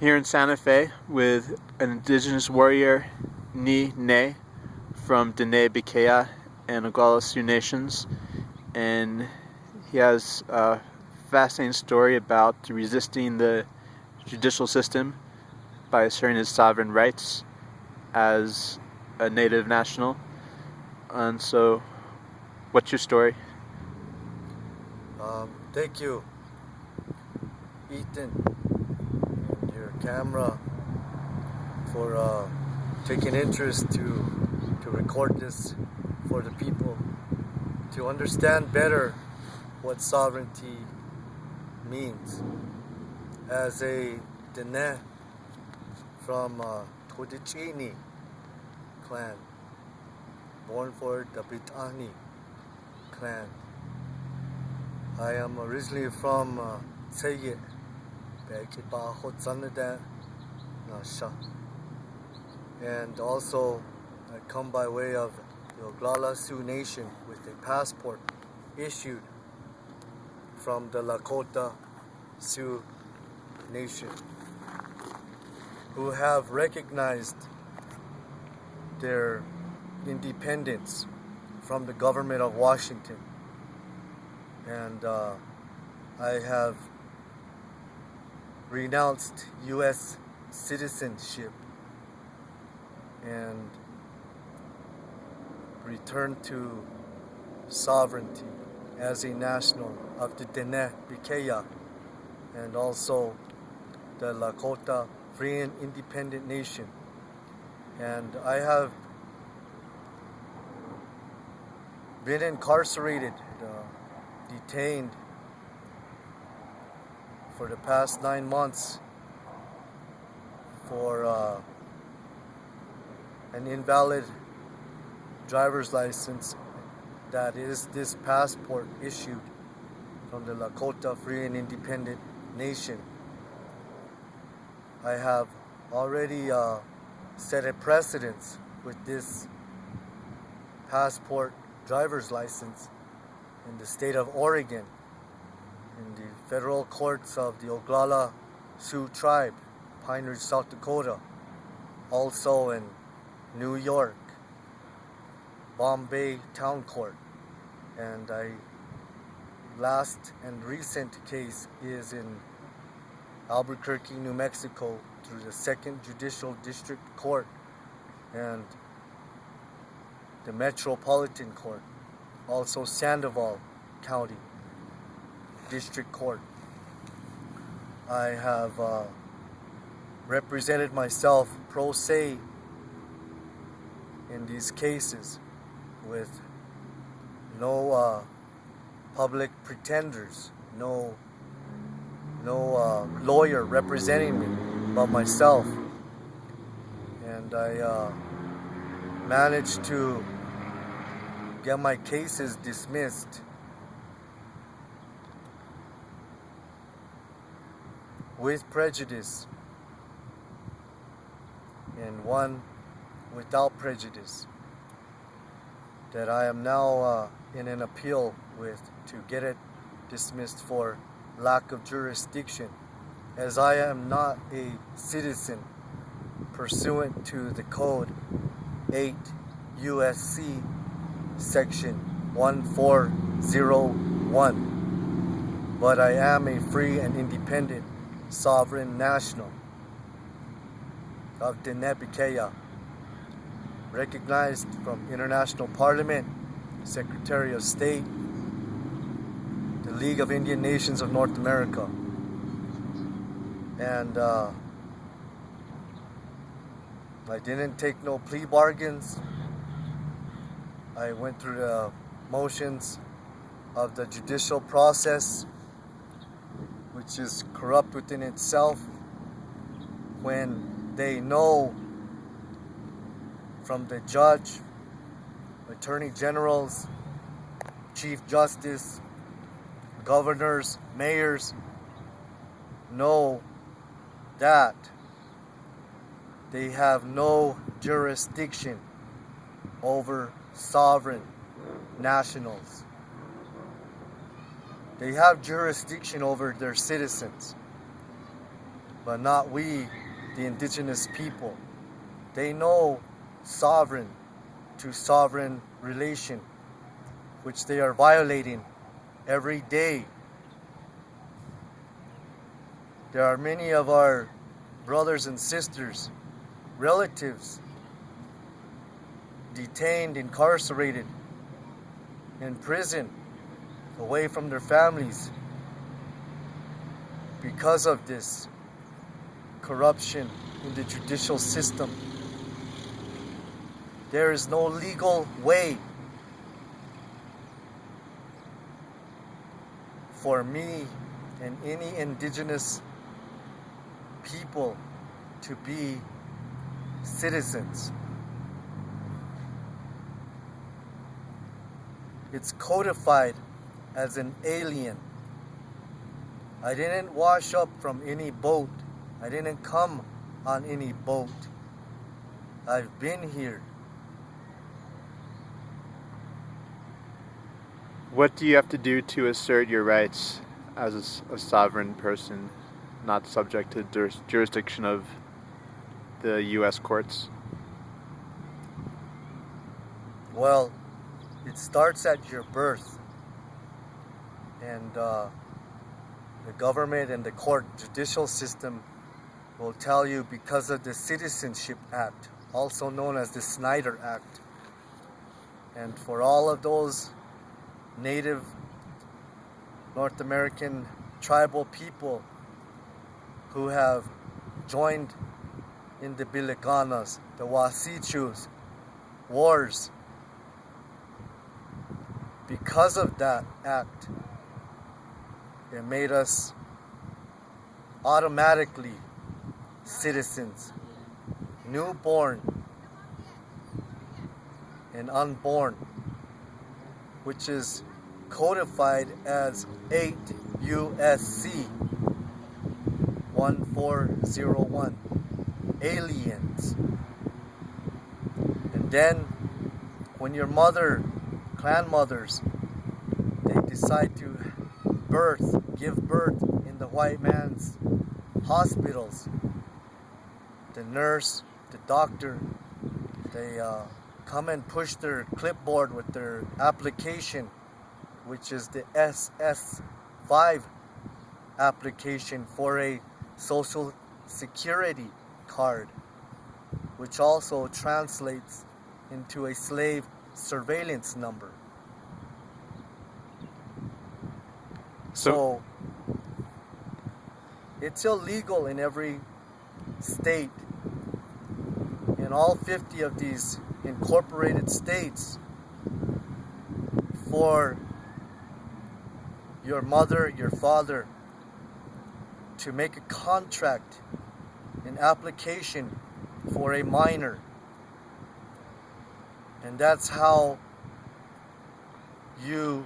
here in Santa Fe with an indigenous warrior, Ni Ne, from Diné Bikea and Oglala Sioux Nations, and he has a fascinating story about resisting the judicial system by asserting his sovereign rights as a Native national. And so, what's your story? Thank you, Ethan, and your camera for taking interest to record this for the people to understand better what sovereignty means. As a Diné from Todichini clan, born for the Bitani clan. I am originally from Tseye, Bekiba Hotzanada Nasha. And also I come by way of the Oglala Sioux Nation with a passport issued from the Lakota Sioux Nation, who have recognized their independence from the government of Washington. And I have renounced U.S. citizenship and returned to sovereignty as a national of the Diné Bikea and also the Lakota Free and Independent Nation. And I have been incarcerated, detained for the past 9 months for an invalid driver's license, that is this passport issued from the Lakota Free and Independent Nation. I have already set a precedence with this passport driver's license in the state of Oregon, in the federal courts of the Oglala Sioux tribe, Pine Ridge, South Dakota, also in New York, Bombay Town Court, and last and recent case is in Albuquerque, New Mexico, through the 2nd Judicial District Court and the Metropolitan Court, also Sandoval County District Court. I have represented myself pro se in these cases with no public pretenders, no lawyer representing me but myself. And I managed to get my cases dismissed with prejudice and one without prejudice, that I am now in an appeal with to get it dismissed for lack of jurisdiction, as I am not a citizen pursuant to the code 8 USC section 1401, but I am a free and independent sovereign national of Diné Bikea, recognized from International Parliament, Secretary of State, the League of Indian Nations of North America. And I didn't take no plea bargains. I went through the motions of the judicial process, which is corrupt within itself, when they know from the judge, attorney generals, chief justice, governors, mayors, know that they have no jurisdiction over sovereign nationals. They have jurisdiction over their citizens. but not we, the indigenous people. They know sovereign to sovereign relation, which they are violating every day. There are many of our brothers and sisters, relatives, detained, incarcerated, in prison, away from their families because of this corruption in the judicial system. There is no legal way for me and any indigenous people to be citizens. It's codified as an alien. I didn't wash up from any boat. I didn't come on any boat. I've been here. What do you have to do to assert your rights as a sovereign person, not subject to jurisdiction of the U.S. courts? Well, it starts at your birth. And the government and the court judicial system will tell you because of the Citizenship Act, also known as the Snyder Act. And for all of those Native North American tribal people who have joined in the Biliganas, the Wasichus, wars, because of that act, it made us automatically citizens, newborn and unborn, which is codified as 8 USC 1401, aliens. And then when your mother, clan mothers, they decide to give birth in the white man's hospitals, the nurse, the doctor, they come and push their clipboard with their application, which is the SS5 application for a social security card, which also translates into a slave surveillance number. So it's illegal in every state, in all 50 of these incorporated states, for your mother, your father, to make a contract, an application for a minor. And that's how you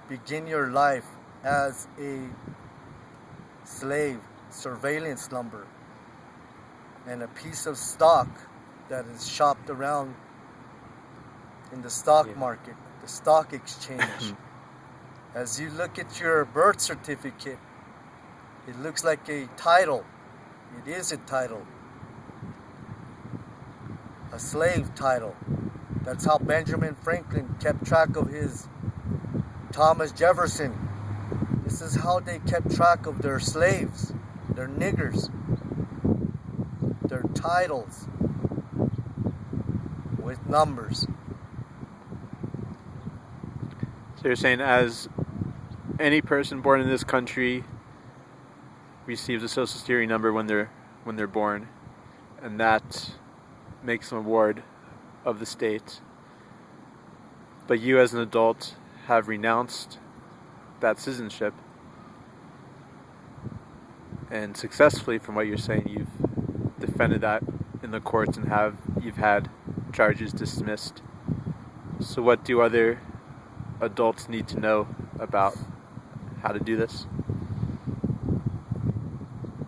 begin your life, as a slave surveillance number and a piece of stock that is shopped around in the stock market, the stock exchange. As you look at your birth certificate, it looks like a title. It is a title, a slave title. That's how Benjamin Franklin kept track of his Thomas Jefferson. This is how they kept track of their slaves, their niggers, their titles, with numbers. So you're saying, as any person born in this country receives a social security number when they're born, and that makes them a ward of the state. But you, as an adult, have renounced that citizenship, and successfully, from what you're saying, you've defended that in the courts and you've had charges dismissed. So what do other adults need to know about how to do this?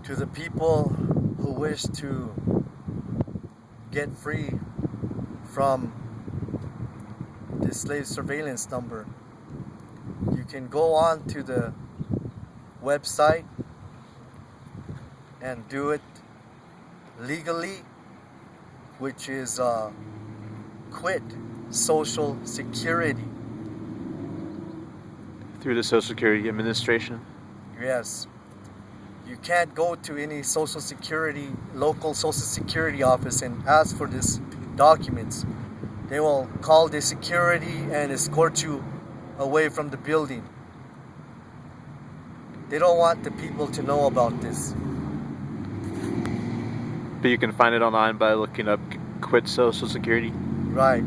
To the people who wish to get free from the slave surveillance number, you can go on to the website and do it legally, which is quit Social Security. Through the Social Security Administration. Yes. You can't go to any Social Security, local Social Security office and ask for these documents. They will call the security and escort you away from the building. They don't want the people to know about this. But you can find it online by looking up Quit Social Security. Right.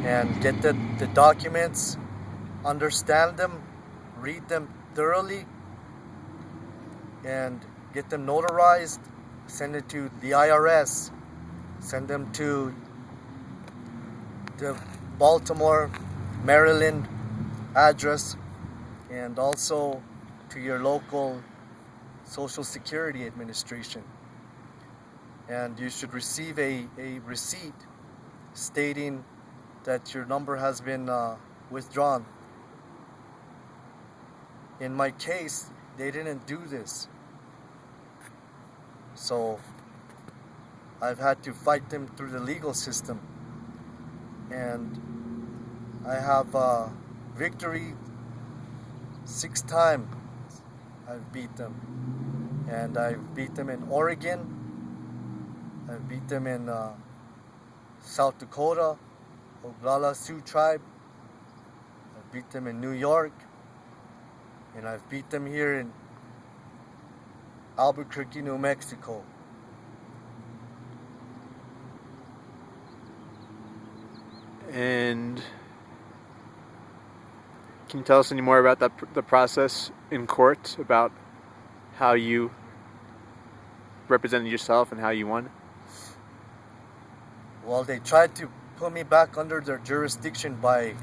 And get the documents, understand them, read them thoroughly, and get them notarized, send it to the IRS, send them to the Baltimore, Maryland address, and also to your local Social Security Administration. And you should receive a receipt stating that your number has been withdrawn. In my case, they didn't do this. So I've had to fight them through the legal system. And I have victory 6 times. I've beat them. And I've beat them in Oregon. I've beat them in South Dakota, Oglala Sioux Tribe. I've beat them in New York. And I've beat them here in Albuquerque, New Mexico. And can you tell us any more about the process in court, about how you represented yourself and how you won? Well, they tried to put me back under their jurisdiction by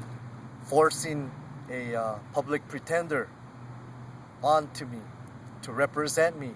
forcing a public pretender onto me to represent me.